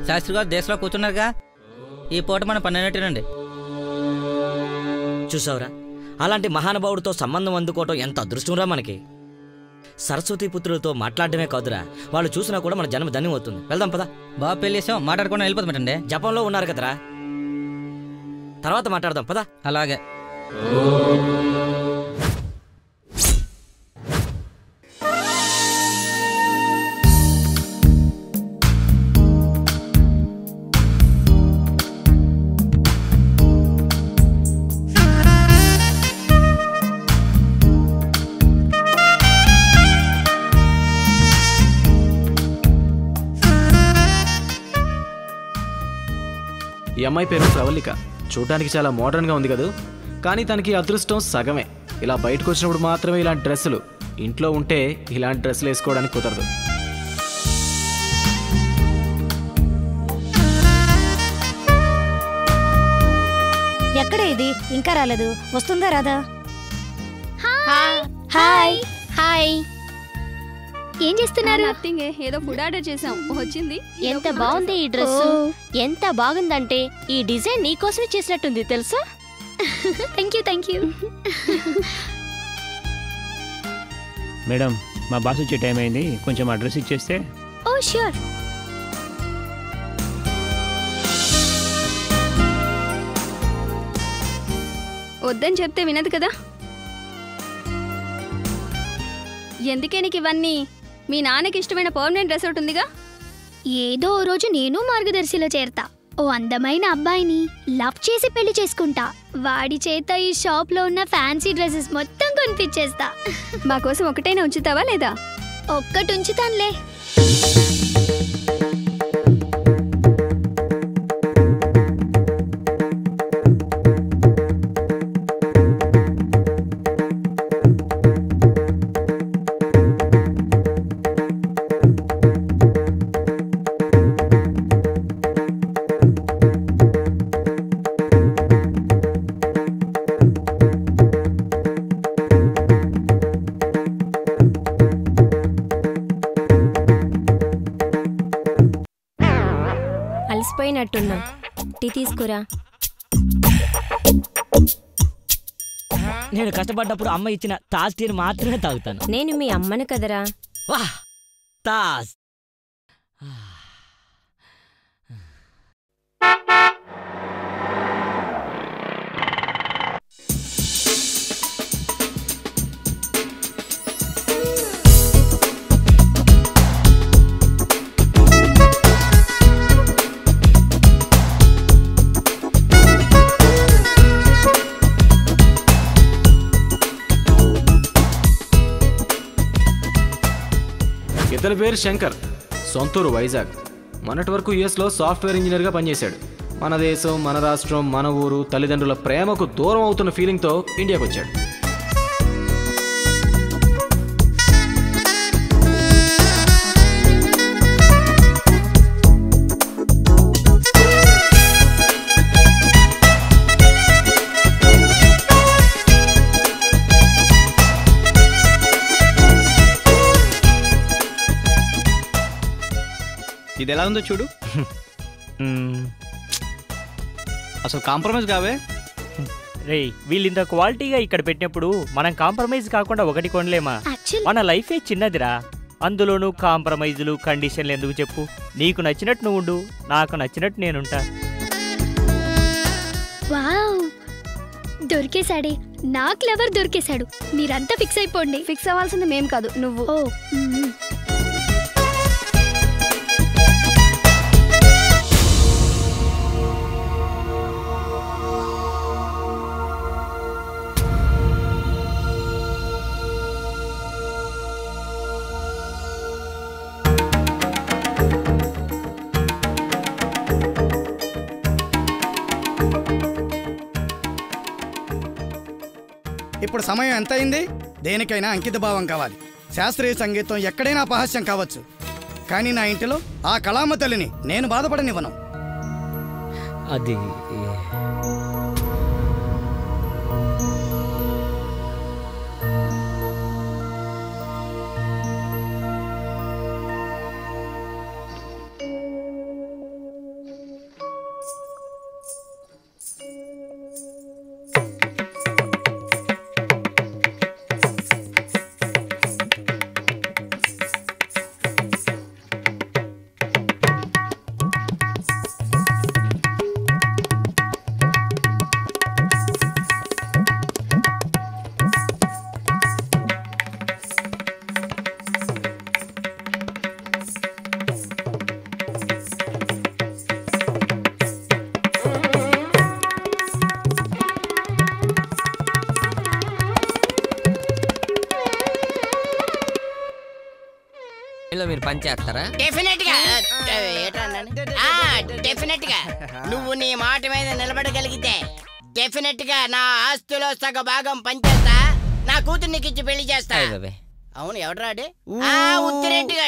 శాస్త్రి గారు దేశంలో కూర్చున్నారుగా, ఈ పూట మనం పన్నెన్నట్టేనండి. చూసావురా, అలాంటి మహానుభావుడితో సంబంధం అందుకోవటం ఎంత అదృష్టంరా మనకి. సరస్వతి పుత్రులతో మాట్లాడటమే కాదురా, వాళ్ళు చూసినా కూడా మన జన్మ ధన్యం అవుతుంది. వెళ్దాం పదా. బాబు పెళ్లి చేసాం, మాట్లాడుకుని వెళ్ళిపోతామంటండి. జపంలో ఉన్నారు కదరా, తర్వాత మాట్లాడదాం పదా. అలాగే. ఈ అమ్మాయి పేరు ప్రవళిక. చూడడానికి చాలా మోడర్న్గా ఉంది కదా, కానీ తనకి అదృష్టం సగమే. ఇలా బయటకు వచ్చినప్పుడు మాత్రమే ఇలాంటి డ్రెస్సులు, ఇంట్లో ఉంటే ఇలాంటి డ్రెస్సులు వేసుకోవడానికి కుదరదు. ఎక్కడ ఇది? ఇంకా రాలేదు. వస్తుందా రాదా? Hi hi. ఏం చేస్తున్నారు? నథింగ్, ఏదో ఫుడ్ ఆర్డర్ చేసాం, వచ్చింది. ఎంత బాగుంది ఈ డ్రెస్. ఎంత బాగుందంటే ఈ డిజైన్ నీకోసమే చేసినట్టుంది తెలుసా? Thank you. మేడం, మా బాస్ వచ్చే టైం అయింది, కొంచెం అడ్రస్ ఇచ్చేస్తే. ఓ ష్యూర్. వద్దని చెప్తే వినదు కదా. ఎందుకే నీకు ఇవన్నీ? మీ నాన్నకి ఇష్టమైన పర్మనెంట్ డ్రెస్ ఒకటి ఉందిగా. ఏదో ఓ రోజు నేను మార్గదర్శిలో చేరతా. ఓ అందమైన అబ్బాయిని లవ్ చేసి పెళ్లి చేసుకుంటా. వాడి చేత ఈ షాప్ లో ఉన్న ఫ్యాన్సీ డ్రెస్సెస్ మొత్తం కొనిపించేస్తా. మా కోసం ఒకటైనా ఉంచుతావా లేదా? ఒక్కటి ఉంచుతానులే. అలసిపోయినట్టున్నా, టీ తీసుకురా. నేను కష్టపడ్డప్పుడు అమ్మ ఇచ్చిన తాజ్ టీని మాత్రమే తాగుతాను. నేను మీ అమ్మను కదరా. వాహ్, తాజ్. ఇతని పేరు శంకర్, సొంతూరు వైజాగ్. మొన్నటి వరకు యుఎస్లో సాఫ్ట్వేర్ ఇంజనీర్గా పనిచేశాడు. మన దేశం, మన రాష్ట్రం, మన ఊరు, తల్లిదండ్రుల ప్రేమకు దూరం అవుతున్న ఫీలింగ్తో ఇండియాకి వచ్చాడు. ఇది ఎలా ఉందో చూడు. అసలు కాంప్రమైజ్ కావే. రే, వీళ్ళింత క్వాలిటీగా ఇక్కడ పెట్టినప్పుడు మనం కాంప్రమైజ్ కాకుండా ఒకటి కొనలేమా? మన లైఫే చిన్నదిరా, అందులోనూ కాంప్రమైజులు కండిషన్లు ఎందుకు చెప్పు? నీకు నచ్చినట్టు నువ్వు ఉండు, నాకు నచ్చినట్టు నేనుంటా. వావ్, దొరికేశాడే. నా క్లవర్ దొరికేశాడు. మీరంతా ఫిక్స్ అయిపోండి. ఫిక్స్ అవ్వాల్సింది మేం కాదు, నువ్వు. ఓ ఇప్పుడు సమయం ఎంత అయింది? దేనికైనా అంకిత భావం కావాలి. శాస్త్రీయ సంగీతం ఎక్కడైనా అపహాస్యం కావచ్చు, కానీ నా ఇంటిలో ఆ కళామ తల్లిని నేను బాధపడనివ్వను. అది మీరు పని చేస్తారా? డెఫినెట్ గా డెఫినెట్ గా నువ్వు నీ మాట మీద నిలబడగలిగితే డెఫినెట్ గా నా ఆస్తిలో సగ భాగం పనిచేస్తా, నా కూతురు నీకు ఇచ్చి పెళ్లి చేస్తా. అవును ఎవడరాడే ఉత్తిరెడ్డిగా